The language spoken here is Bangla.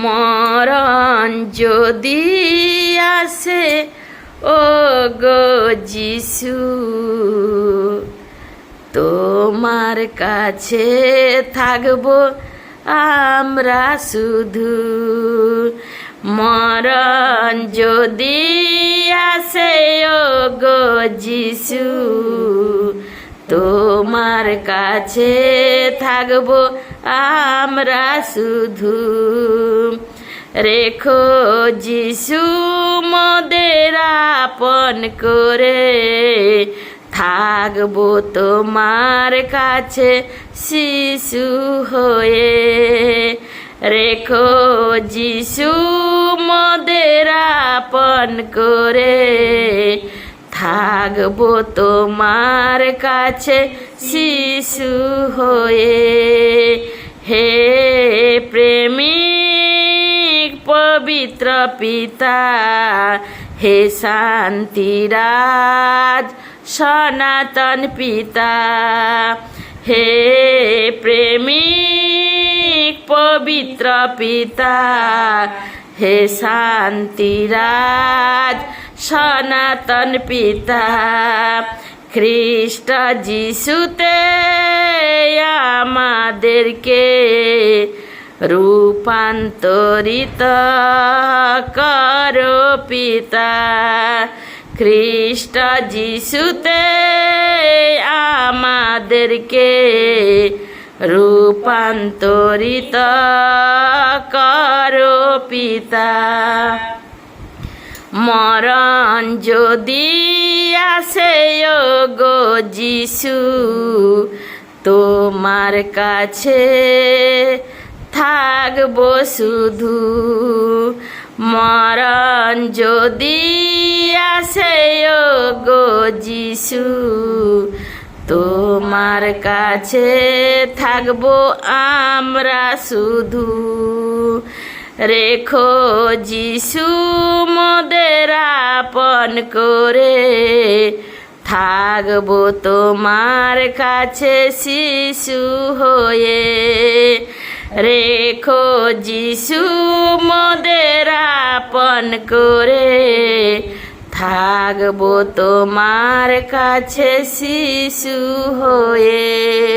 মরণ যদি আসে ও গো যিশু, তোমার কাছে থাকবো আমরা শুধু। মরণ যদি আসে ও গো যিশু, তোমার কাছে থাকবো আমরা শুধু। রেখো যিশু মোদের আপন করে, থাকবো তোমার কাছে শিশু হয়ে। রেখো যিশু মোদের আপন করে, থাকবো তোমার কাছে শিশু হয়ে। হে প্রেমিক পবিত্র পিতা, হে শান্তিরাজ সনাতন পিতা, হে প্রেমিক পবিত্র পিতা, হে শান্তিরাজ সনাতন পিতা। খ্রিস্ট যিশুতে আমাদেরকে রূপান্তরিত করো পিতা। খ্রিস্ট যিশুতে আমাদেরকে রূপান্তরিত করো পিতা। মরণ যদি আসে ও গো যিশু, তোমার কাছে থাকবো শুধু। মরণ যদি আসে ও গো যিশু, তোমার কাছে থাকবো আমরা শুধু। রেখো যিশু মোদের আপন করে, থাকবো তোমার কাছে শিশু হয়ে। রেখো যিশু মোদের আপন করে, থাকবো তোমার কাছে শিশু হয়ে।